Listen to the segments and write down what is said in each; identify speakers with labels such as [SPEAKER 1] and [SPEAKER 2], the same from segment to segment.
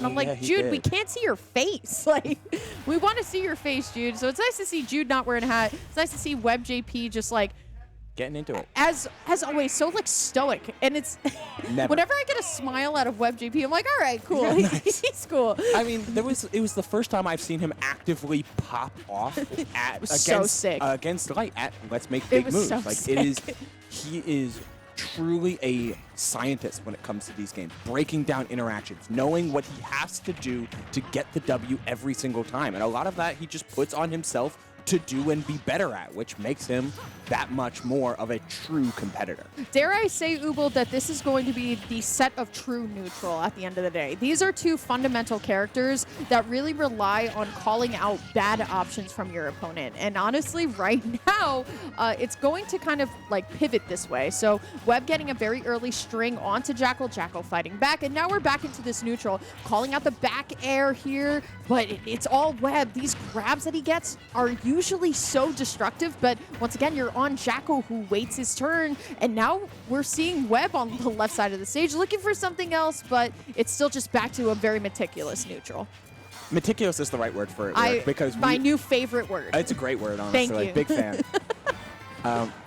[SPEAKER 1] And I'm like, Jude, we can't see your face. Like, we want to see your face, Jude. So it's nice to see Jude not wearing a hat. It's nice to see WebbJP just like
[SPEAKER 2] getting into it.
[SPEAKER 1] As always, so like stoic. And it's whenever I get a smile out of WebbJP, I'm like, all right, cool.
[SPEAKER 2] Yeah, nice.
[SPEAKER 1] He's cool.
[SPEAKER 2] I mean, it was the first time I've seen him actively pop off against Light at Let's Make Big Moves.
[SPEAKER 1] So
[SPEAKER 2] like
[SPEAKER 1] sick.
[SPEAKER 2] He is truly a scientist when it comes to these games, breaking down interactions, knowing what he has to do to get the W every single time. And a lot of that he just puts on himself to do and be better at, which makes him that much more of a true competitor.
[SPEAKER 1] Dare I say, Ubel, that this is going to be the set of true neutral at the end of the day. These are two fundamental characters that really rely on calling out bad options from your opponent. And honestly, right now, it's going to kind of like pivot this way. So Webb getting a very early string onto Jakal, Jakal fighting back, and now we're back into this neutral, calling out the back air here, but it's all Webb. These grabs that he gets are usually so destructive, but once again, you're on Jakal, who waits his turn, and now we're seeing Webb on the left side of the stage looking for something else, but it's still just back to a very meticulous neutral.
[SPEAKER 2] Meticulous is the right word for it, because
[SPEAKER 1] my new favorite word.
[SPEAKER 2] It's a great word, honestly.
[SPEAKER 1] Thank you.
[SPEAKER 2] Like, big fan.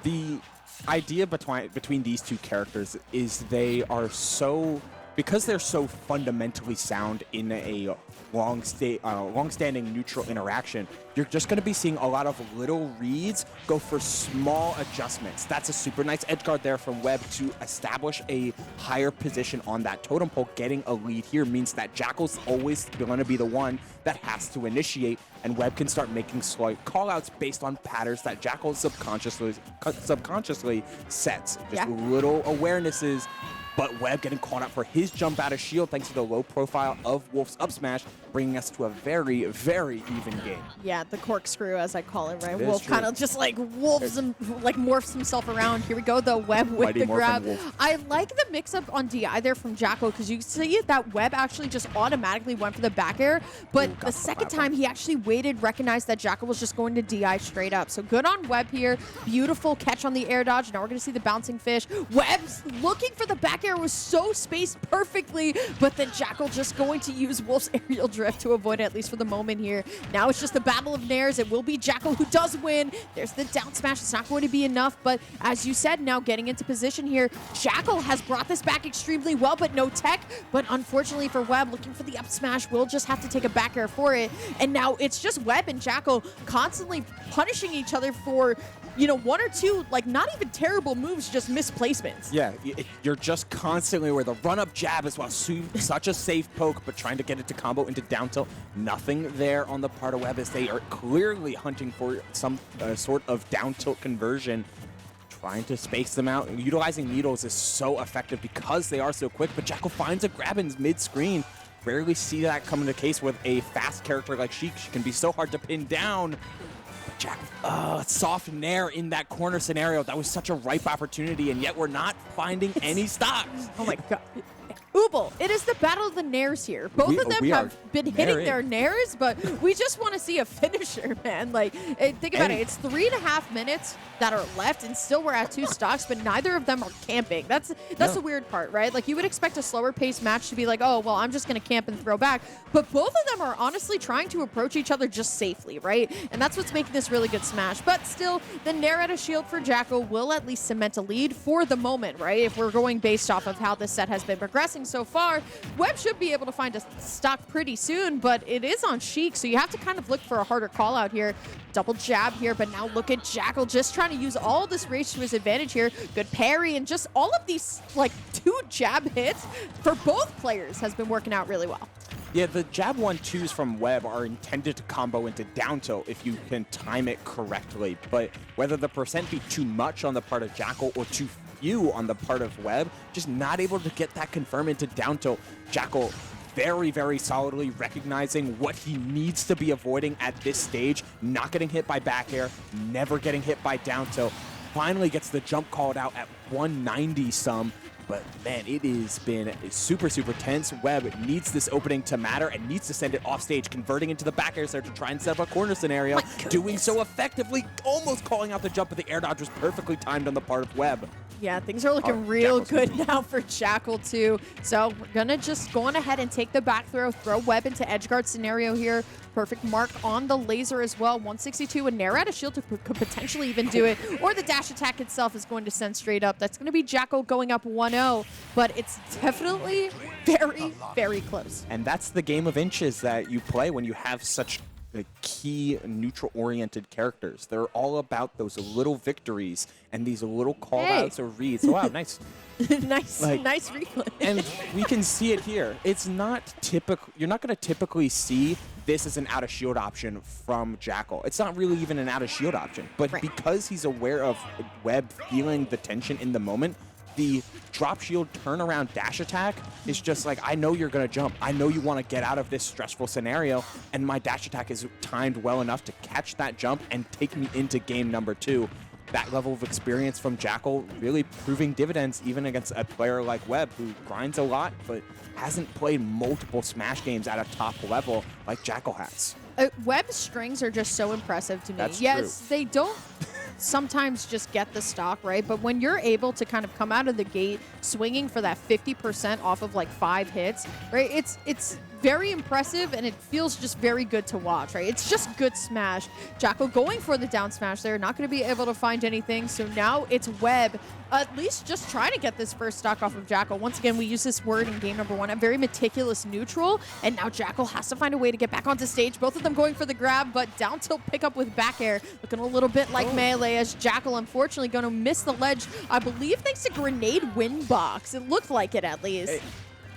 [SPEAKER 2] The idea between these two characters is they are so, because they're so fundamentally sound in a long-standing neutral interaction, you're just going to be seeing a lot of little reads go for small adjustments. That's a super nice edge guard there from Webb to establish a higher position on that totem pole. Getting a lead here means that Jakal's always going to be the one that has to initiate, and Webb can start making slight callouts based on patterns that Jakal subconsciously sets. Just little awarenesses. But Webb getting caught out for his jump out of shield thanks to the low profile of Wolf's up smash, bringing us to a very, very even game.
[SPEAKER 1] Yeah, the corkscrew, as I call it, right? Wolf kind of just like morphs himself around. Here we go, though. Webb with
[SPEAKER 2] Mighty
[SPEAKER 1] the
[SPEAKER 2] Morphin
[SPEAKER 1] grab.
[SPEAKER 2] Wolf.
[SPEAKER 1] I like the mix-up on DI there from Jakal, because you see that Webb actually just automatically went for the back air, but the second time he actually waited, recognized that Jakal was just going to DI straight up. So good on Webb here. Beautiful catch on the air dodge. Now we're going to see the bouncing fish. Webb's looking for the back air, was so spaced perfectly, but then Jakal just going to use Wolf's aerial drift to avoid it, at least for the moment here. Now it's just a battle of nairs. It will be Jakal who does win. There's the down smash. It's not going to be enough, but as you said, now getting into position here, Jakal has brought this back extremely well, but no tech. But unfortunately for Webb, looking for the up smash, will just have to take a back air for it. And now it's just Webb and Jakal constantly punishing each other for, you know, one or two, like, not even terrible moves, just misplacements.
[SPEAKER 2] Yeah, you're just constantly where the run-up jab is such a safe poke, but trying to get it to combo into down tilt. Nothing there on the part of Webb, as they are clearly hunting for some sort of down tilt conversion. Trying to space them out. Utilizing needles is so effective because they are so quick, but Jakal finds a grab in mid-screen. Rarely see that come into case with a fast character like Sheik. She can be so hard to pin down. Soft nair in that corner scenario. That was such a ripe opportunity, and yet we're not finding any stocks.
[SPEAKER 1] Oh my god. Ubel, it is the battle of the nairs here. Both of them have been hitting their nairs, but we just want to see a finisher, man. Like, think about it. It's 3.5 minutes that are left, and still we're at 2 stocks, but neither of them are camping. That's the weird part, right? Like, you would expect a slower paced match to be like, oh, well, I'm just going to camp and throw back. But both of them are honestly trying to approach each other just safely, right? And that's what's making this really good smash. But still, the nair at a shield for Jakal will at least cement a lead for the moment, right? If we're going based off of how this set has been progressing so far, Webb should be able to find a stock pretty soon, but it is on Sheik, so you have to kind of look for a harder call out here. Double jab here, but now look at Jakal just trying to use all this race to his advantage here. Good parry, and just all of these like 2 jab hits for both players has been working out really well.
[SPEAKER 2] Yeah, the jab 1-2s from Webb are intended to combo into down tilt if you can time it correctly, but whether the percent be too much on the part of Jakal or too few on the part of Webb, just not able to get that confirm into down tilt. Jakal very, very solidly recognizing what he needs to be avoiding at this stage, not getting hit by back air, never getting hit by down tilt. Finally gets the jump called out at 190 some. But man, it has been super, super tense. Webb needs this opening to matter and needs to send it off stage, converting into the back air there to try and set up a corner scenario. Doing so effectively, almost calling out the jump, but the air dodge was perfectly timed on the part of Webb.
[SPEAKER 1] Yeah, things are looking real good now for Jakal, too. So we're going to just go on ahead and take the back throw Webb into edge guard scenario here. Perfect mark on the laser as well. 162, and Nair out of shield could potentially even do it. Or the dash attack itself is going to send straight up. That's going to be Jakal going up 1-0, but it's definitely very, very close.
[SPEAKER 2] And that's the game of inches that you play when you have such key neutral-oriented characters. They're all about those little victories and these little call-outs or reads. Wow, nice.
[SPEAKER 1] nice replay.
[SPEAKER 2] And we can see it here. It's not typical. You're not going to typically see this as an out-of-shield option from Jakal. It's not really even an out-of-shield option. But because he's aware of Webb feeling the tension in the moment, the drop shield turnaround dash attack is just like, I know you're going to jump. I know you want to get out of this stressful scenario, and my dash attack is timed well enough to catch that jump and take me into game number 2. That level of experience from Jakal really proving dividends even against a player like Webb, who grinds a lot but hasn't played multiple Smash games at a top level like Jakal has.
[SPEAKER 1] Webb's strings are just so impressive to me.
[SPEAKER 2] That's
[SPEAKER 1] yes,
[SPEAKER 2] true.
[SPEAKER 1] They don't sometimes just get the stock, right? But when you're able to kind of come out of the gate swinging for that 50% off of like 5 hits, right? It's very impressive, and it feels just very good to watch, right? It's just good Smash. Jakal going for the down smash there, not going to be able to find anything. So now it's Webb at least just trying to get this first stock off of Jakal. Once again, we use this word in game number 1, a very meticulous neutral, and now Jakal has to find a way to get back onto stage. Both of them going for the grab, but down tilt pickup with back air, looking a little bit like Melee, as Jakal unfortunately going to miss the ledge, I believe thanks to grenade win box. It looked like it at least.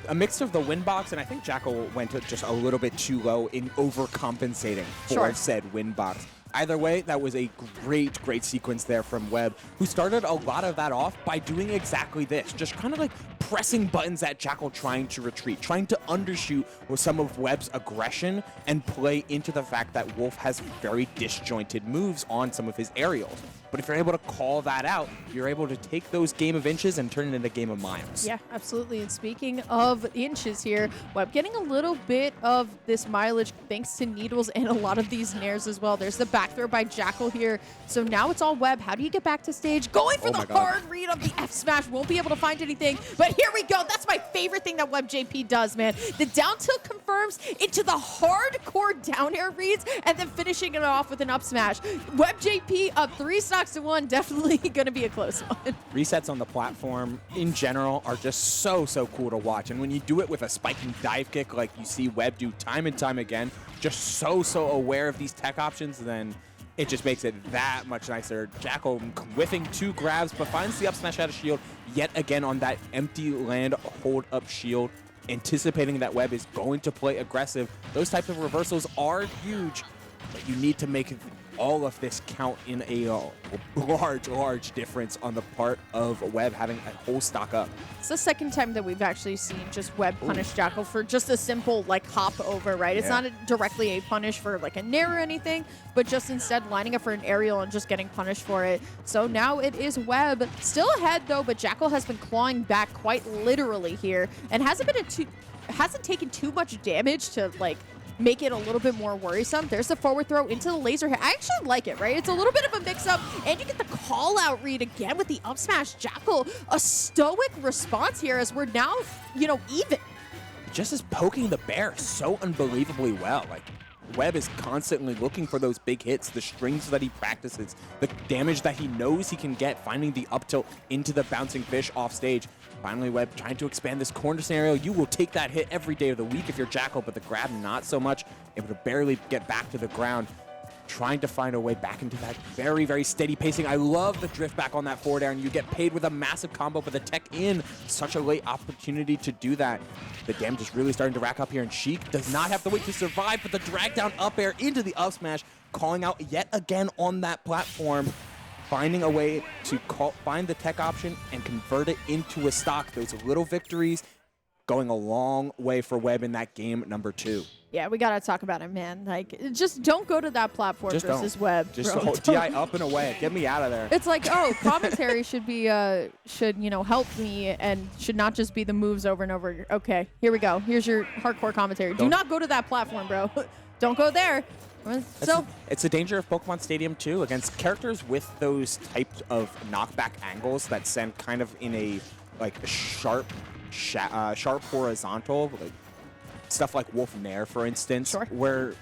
[SPEAKER 2] A mix of the win box, and I think Jakal went just a little bit too low in overcompensating for said win box. Either way, that was a great sequence there from Webb, who started a lot of that off by doing exactly this, just kind of like pressing buttons at Jakal trying to retreat, trying to undershoot with some of Webb's aggression and play into the fact that Wolf has very disjointed moves on some of his aerials. But if you're able to call that out, you're able to take those game of inches and turn it into a game of miles.
[SPEAKER 1] Yeah, absolutely. And speaking of inches here, Webb getting a little bit of this mileage thanks to needles and a lot of these nairs as well. There's the back throw by Jakal here. So now it's all Webb. How do you get back to stage? Going for the hard read of the F smash. Won't be able to find anything. But here we go. That's my favorite thing that WebbJP does, man. The down tilt confirms into the hardcore down air reads and then finishing it off with an up smash. WebbJP up 3 stocks to 1. Definitely going to be a close one.
[SPEAKER 2] Resets on the platform in general are just so cool to watch. And when you do it with a spiking dive kick like you see Webb do time and time again, just so aware of these tech options, then it just makes it that much nicer. Jakal whiffing 2 grabs, but finds the up smash out of shield yet again on that empty land hold up shield, anticipating that Webb is going to play aggressive. Those types of reversals are huge, but you need to make all of this count in a large difference on the part of Webb having a whole stock up.
[SPEAKER 1] It's the second time that we've actually seen just Webb punish Jakal for just a simple like hop over, right? It's not directly a punish for like a nair or anything, but just instead lining up for an aerial and just getting punished for it. So now it is Webb still ahead though, but Jakal has been clawing back quite literally here and hasn't taken too much damage to like make it a little bit more worrisome. There's the forward throw into the laser hit. I actually like it, right? It's a little bit of a mix-up, and you get the call-out read again with the up smash. Jakal, a stoic response here as we're now, even.
[SPEAKER 2] Just is poking the bear so unbelievably well. Like, Webb is constantly looking for those big hits, the strings that he practices, the damage that he knows he can get, finding the up tilt into the bouncing fish off stage. Finally, Webb trying to expand this corner scenario. You will take that hit every day of the week if you're Jakal, but the grab not so much. Able to barely get back to the ground. Trying to find a way back into that very steady pacing. I love the drift back on that forward air, and you get paid with a massive combo, but the tech in. Such a late opportunity to do that. The damage is really starting to rack up here, and Sheik does not have to wait to survive, but the drag down up air into the up smash, calling out yet again on that platform. Finding a way to find the tech option and convert it into a stock. Those little victories going a long way for Webb in that game number 2.
[SPEAKER 1] Yeah, we got to talk about it, man. Like, just don't go to that platform versus Webb.
[SPEAKER 2] Just hold DI up and away. Get me out of there.
[SPEAKER 1] It's like, oh, commentary should help me and should not just be the moves over and over. Okay, here we go. Here's your hardcore commentary. Do not go to that platform, bro. don't go there. So
[SPEAKER 2] it's a danger of Pokemon Stadium too, against characters with those types of knockback angles that send kind of in a sharp horizontal, like stuff like Wolf Nair, for instance, where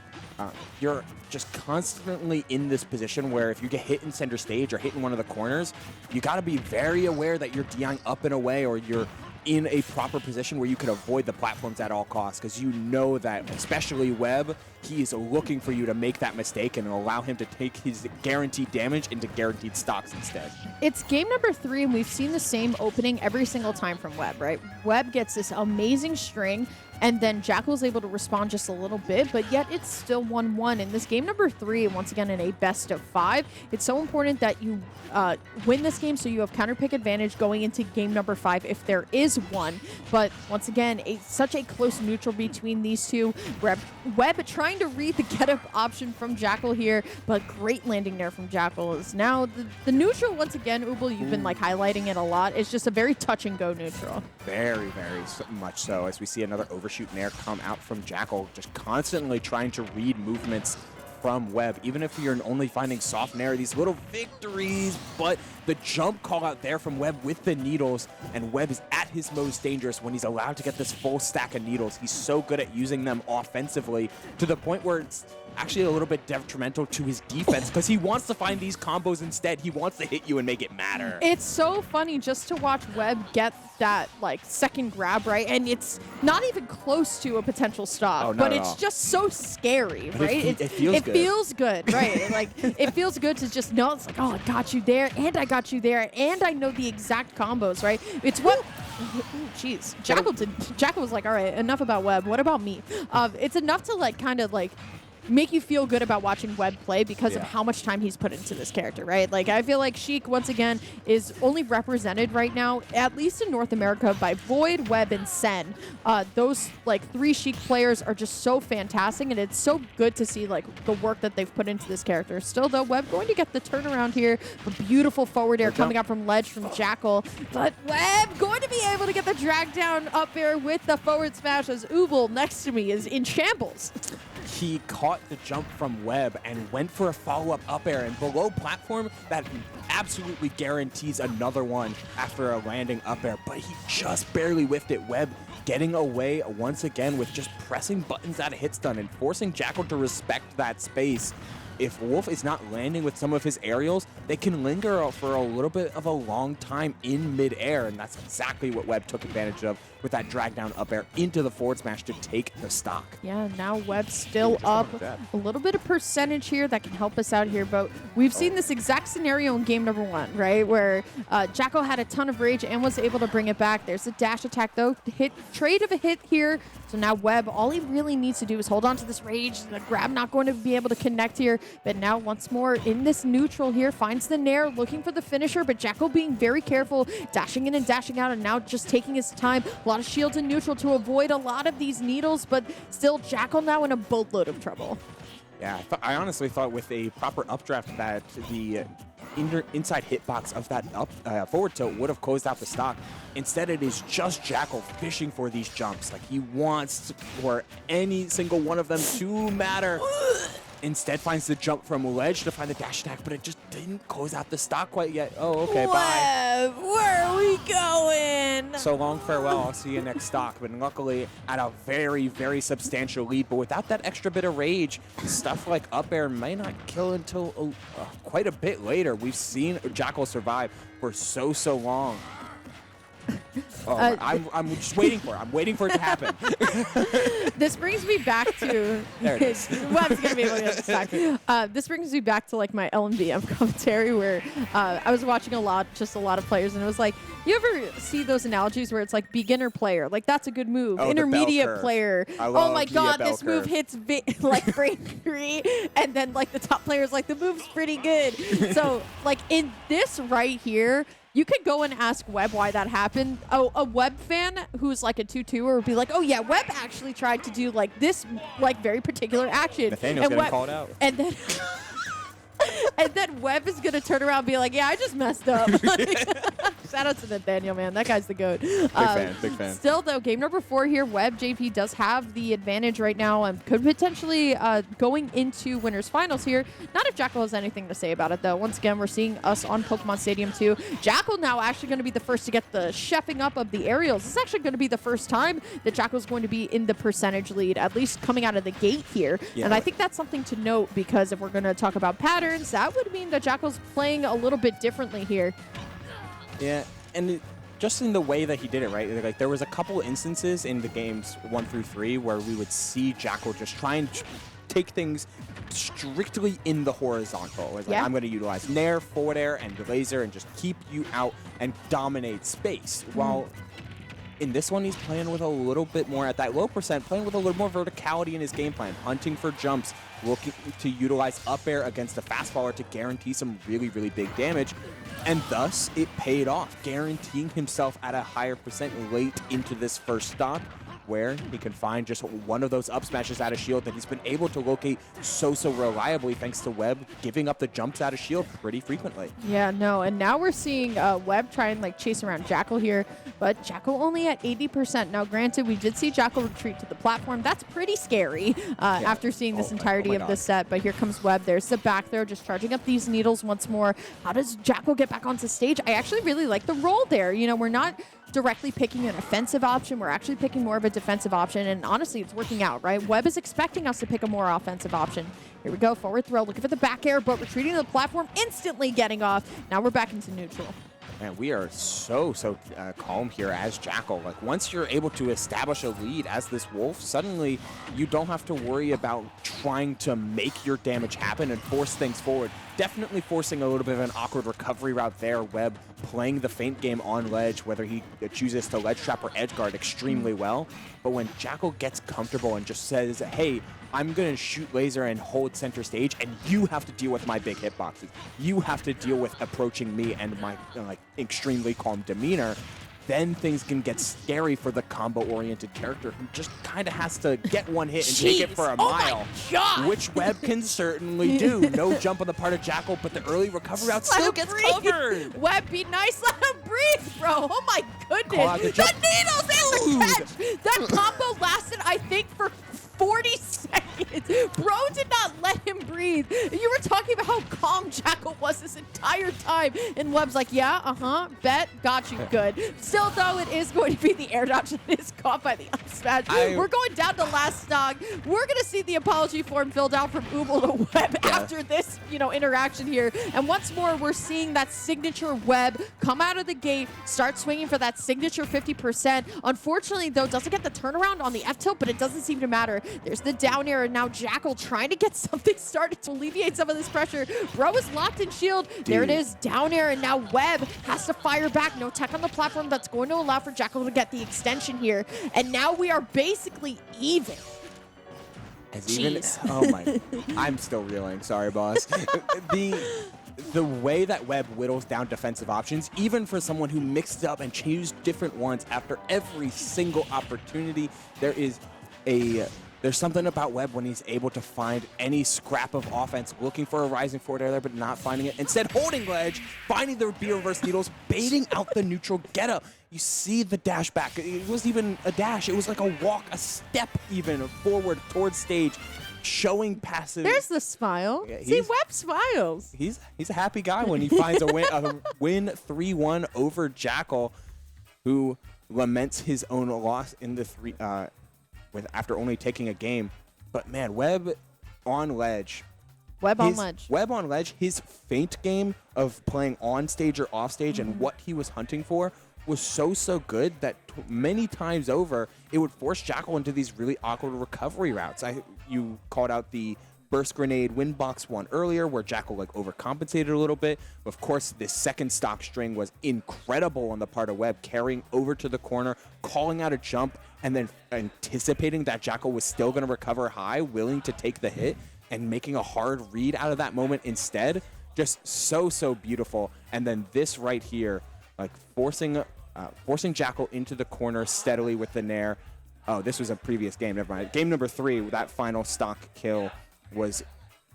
[SPEAKER 2] you're just constantly in this position where if you get hit in center stage or hit in one of the corners, you got to be very aware that you're DIing up and away, or you're in a proper position where you can avoid the platforms at all costs, because you know that, especially Webb, he is looking for you to make that mistake and allow him to take his guaranteed damage into guaranteed stocks instead.
[SPEAKER 1] It's game number 3, and we've seen the same opening every single time from Webb, right? Webb gets this amazing string, and then Jakal's able to respond just a little bit, but yet it's still 1-1. In this game number 3, once again in a best of 5, it's so important that you win this game so you have counter pick advantage going into game number 5 if there is one. But once again, such a close neutral between these two. Webb trying to read the get-up option from Jakal here, but great landing there from Jakal. Is now the neutral, once again, Ubel, you've been highlighting it a lot. It's just a very touch-and-go neutral.
[SPEAKER 2] Very, very much so, as we see another overshoot Nair come out from Jakal, just constantly trying to read movements from Webb. Even if you're only finding soft Nair, these little victories, but the jump call out there from Webb with the needles, and Webb is at his most dangerous when he's allowed to get this full stack of needles. He's so good at using them offensively to the point where it's actually a little bit detrimental to his defense, because he wants to find these combos instead. He wants to hit you and make it matter.
[SPEAKER 1] It's so funny just to watch Webb get that second grab, right? And it's not even close to a potential stop, but it's just so scary, right?
[SPEAKER 2] It feels good,
[SPEAKER 1] right? It feels good to just know it's oh, I got you there, and I got you there, and I know the exact combos, right? It's what. Jeez, Jakal was like, all right, enough about Webb. What about me? It's enough to kind of make you feel good about watching Webb play because of how much time he's put into this character, right? I feel like Sheik, once again, is only represented right now, at least in North America, by Void, Webb, and Sen. Those 3 Sheik players are just so fantastic, and it's so good to see the work that they've put into this character. Still, though, Webb going to get the turnaround here. A beautiful forward air coming out from ledge from Jakal, but Webb going to be able to get the drag down up air with the forward smash, as Ubel next to me is in shambles.
[SPEAKER 2] He caught the jump from Webb and went for a follow-up up air, and below platform that absolutely guarantees another one after a landing up air, but he just barely whiffed it. Webb getting away once again with just pressing buttons out of hit stun and forcing Jakal to respect that space. If Wolf is not landing with some of his aerials, they can linger for a little bit of a long time in midair, and that's exactly what Webb took advantage of with that drag down up air into the forward smash to take the stock.
[SPEAKER 1] Yeah, now Webb still up. A little bit of percentage here that can help us out here, but we've seen this exact scenario in game number 1, right, where Jakal had a ton of rage and was able to bring it back. There's a dash attack, though. Trade of a hit here. So now Webb, all he really needs to do is hold on to this rage. The grab not going to be able to connect here, but now once more in this neutral here, finds the Nair, looking for the finisher, but Jakal being very careful, dashing in and dashing out, and now just taking his time. A lot of shields in neutral to avoid a lot of these needles, but still Jakal now in a boatload of trouble.
[SPEAKER 2] Yeah, I honestly thought with a proper updraft that the inside hitbox of that forward tilt would have closed out the stock. Instead, it is just Jakal fishing for these jumps. He wants for any single one of them to matter. Instead, finds the jump from ledge to find the dash attack, but it just didn't close out the stock quite yet. Oh, okay, bye.
[SPEAKER 1] Where are we going?
[SPEAKER 2] So long, farewell. I'll see you next stock. But luckily, at a very, very substantial lead. But without that extra bit of rage, stuff like up air might not kill until quite a bit later. We've seen Jakal survive for so long. I'm just waiting for it. I'm waiting for it to happen.
[SPEAKER 1] This brings me back to
[SPEAKER 2] there it is.
[SPEAKER 1] Webb's gonna be able to get this back. This brings me back to my LMVM commentary where I was watching a lot of players, and it was you ever see those analogies where it's beginner player, that's a good move, intermediate player. Oh my god, this move hits brain 3, and then the top player is the move's pretty good. So in this right here, you could go and ask Webb why that happened. Oh, a Webb fan who's a 2-2er would be oh yeah, Webb actually tried to do this very particular action.
[SPEAKER 2] Nathaniel's getting called out.
[SPEAKER 1] And then and then Webb is gonna turn around and be yeah, I just messed up. Shout out to Nathaniel, man. That guy's the GOAT. Big
[SPEAKER 2] fan.
[SPEAKER 1] Still, though, game number 4 here, WebbJP does have the advantage right now and could potentially going into winners finals here. Not if Jakal has anything to say about it, though. Once again, we're seeing us on Pokemon Stadium 2. Jakal now actually going to be the first to get the chefing up of the aerials. This is actually going to be the first time that Jakal's going to be in the percentage lead, at least coming out of the gate here. Yeah. And I think that's something to note because if we're going to talk about patterns, that would mean that Jakal's playing a little bit differently here.
[SPEAKER 2] Yeah, and just in the way that he did it, right? Like there was a couple instances in the games 1 through 3 where we would see Jakal just try and take things strictly in the horizontal. Like, I'm going to utilize Nair, forward air, and laser and just keep you out and dominate space. While in this one, he's playing with a little bit more at that low percent, playing with a little more verticality in his game plan, hunting for jumps, looking to utilize up air against the fastballer to guarantee some really, really big damage. And thus, it paid off, guaranteeing himself at a higher percent late into this first stock, where he can find just one of those up smashes out of shield that he's been able to locate so reliably thanks to Webb giving up the jumps out of shield pretty frequently.
[SPEAKER 1] Yeah, no, and now we're seeing Webb try and like chase around Jakal here, but Jakal only at 80%. Now, granted, we did see Jakal retreat to the platform. That's pretty scary after seeing this entirety of this set, but here comes Webb. There's the back throw, just charging up these needles once more. How does Jakal get back onto stage? I actually really like the roll there. You know, we're not directly picking an offensive option. We're actually picking more of a defensive option, and honestly, it's working out, right? Webb is expecting us to pick a more offensive option. Here we go, forward throw, looking for the back air, but retreating to the platform, instantly getting off. Now we're back into neutral.
[SPEAKER 2] Man, we are so calm here as Jakal. Like, once you're able to establish a lead as this wolf, suddenly you don't have to worry about trying to make your damage happen and force things forward. Definitely forcing a little bit of an awkward recovery route there. Webb playing the feint game on ledge, whether he chooses to ledge trap or edge guard extremely well. But when Jakal gets comfortable and just says, hey, I'm going to shoot laser and hold center stage, and you have to deal with my big hitboxes. You have to deal with approaching me and my like extremely calm demeanor. Then things can get scary for the combo-oriented character who just kind of has to get one hit and take it for a mile, which Webb can certainly do. No jump on the part of Jakal, but the early recovery route still gets covered.
[SPEAKER 1] Webb, be nice, let him breathe, bro. Oh my goodness. The needles, they were catch. That combo lasted, I think, for 40 seconds. Bro did not let him breathe. You were talking about how calm Jakal was this entire time. And Webb's like, yeah, bet, got you, good. Still, though, it is going to be the air dodge that is caught by the up smash. We're going down to last stock. We're going to see the apology form filled out from Ubel to Webb after this, interaction here. And once more, we're seeing that signature Webb come out of the gate, start swinging for that signature 50%. Unfortunately, though, doesn't get the turnaround on the F-tilt, but it doesn't seem to matter. There's the down air, and now Jakal trying to get something started to alleviate some of this pressure. Bro is locked in shield. Dude. There it is, down air, and now Webb has to fire back. No tech on the platform. That's going to allow for Jakal to get the extension here. And now we are basically even.
[SPEAKER 2] Oh my, I'm still reeling. Sorry, boss. The way that Webb whittles down defensive options, even for someone who mixed up and chose different ones after every single opportunity, there's something about Webb when he's able to find any scrap of offense, looking for a rising forward air there, but not finding it. Instead, holding ledge, finding the B reverse needles, baiting out the neutral getup. You see the dash back. It wasn't even a dash. It was like a walk, a step even forward towards stage, showing passive.
[SPEAKER 1] There's the smile. Yeah, see, Webb smiles.
[SPEAKER 2] He's a happy guy when he finds a win 3-1 over Jakal, who laments his own loss in the after only taking a game. But man, Webb on ledge.
[SPEAKER 1] Webb on ledge.
[SPEAKER 2] His feint game of playing on stage or off stage and what he was hunting for was so good that many times over, it would force Jakal into these really awkward recovery routes. You called out the burst grenade wind box one earlier where Jakal overcompensated a little bit. Of course, this second stock string was incredible on the part of Webb, carrying over to the corner, calling out a jump, and then anticipating that Jakal was still going to recover high, willing to take the hit, and making a hard read out of that moment instead. Just so beautiful. And then this right here, forcing Jakal into the corner steadily with the nair. Oh, this was a previous game. Never mind. Game number 3, that final stock kill was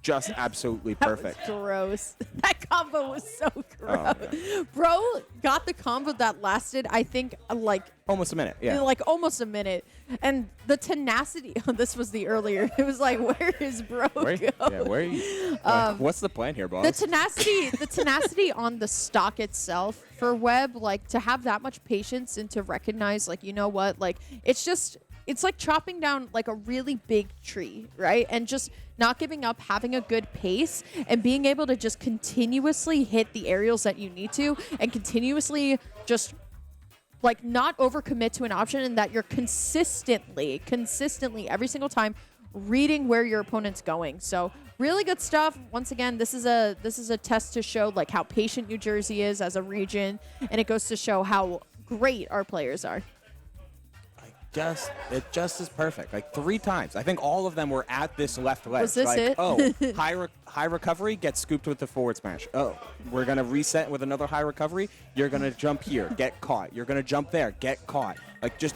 [SPEAKER 2] just absolutely perfect.
[SPEAKER 1] That was gross. That combo was so gross.
[SPEAKER 2] Yeah.
[SPEAKER 1] Bro got the combo that lasted, I think, like
[SPEAKER 2] Almost a minute, yeah.
[SPEAKER 1] like almost a minute. And the tenacity, this was the earlier. It was like, where is bro go?
[SPEAKER 2] Yeah, where are you? What's the plan here, boss?
[SPEAKER 1] The tenacity on the stock itself for Webb, like to have that much patience and to recognize, like, you know what, like it's like chopping down like a really big tree, right? And just not giving up, having a good pace, and being able to just continuously hit the aerials that you need to, and continuously just like not overcommit to an option, and that you're consistently every single time reading where your opponent's going. So really good stuff. Once again, this is a test to show like how patient New Jersey is as a region, and it goes to show how great our players are.
[SPEAKER 2] It just is perfect. Like 3 times. I think all of them were at this left ledge.
[SPEAKER 1] Was this
[SPEAKER 2] like,
[SPEAKER 1] it?
[SPEAKER 2] Oh, high recovery, get scooped with the forward smash. Oh, we're going to reset with another high recovery. You're going to jump here, get caught. You're going to jump there, get caught. Like just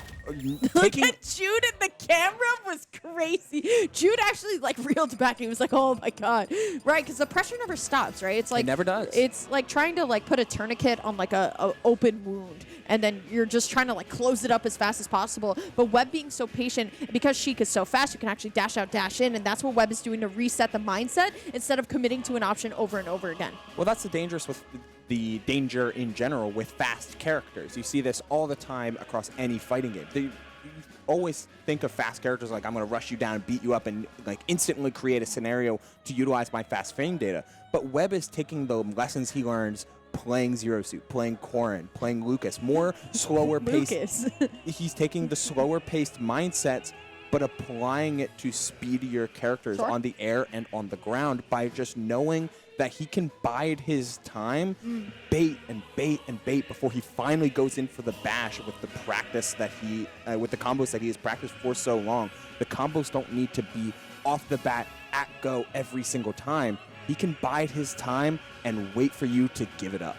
[SPEAKER 1] Look at Jude in the camera was crazy. Jude actually like reeled back. He was like, oh my God. Right, because the pressure never stops, right? It's like
[SPEAKER 2] it never does.
[SPEAKER 1] It's like trying to like put a tourniquet on like a open wound, and then you're just trying to like close it up as fast as possible. But Webb being so patient, because Sheik is so fast, you can actually dash out, dash in, and that's what Webb is doing to reset the mindset instead of committing to an option over and over again.
[SPEAKER 2] Well, that's the danger in general with fast characters. You see this all the time across any fighting game. You always think of fast characters like, I'm going to rush you down and beat you up and like instantly create a scenario to utilize my fast frame data. But Webb is taking the lessons he learns playing Zero Suit, playing Corrin, playing Lucas, more slower paced. He's taking the slower paced mindsets, but applying it to speedier characters on the air and on the ground by just knowing that he can bide his time, bait and bait and bait before he finally goes in for the bash with the practice that with the combos that he has practiced for so long. The combos don't need to be off the bat at go every single time. He can bide his time and wait for you to give it up.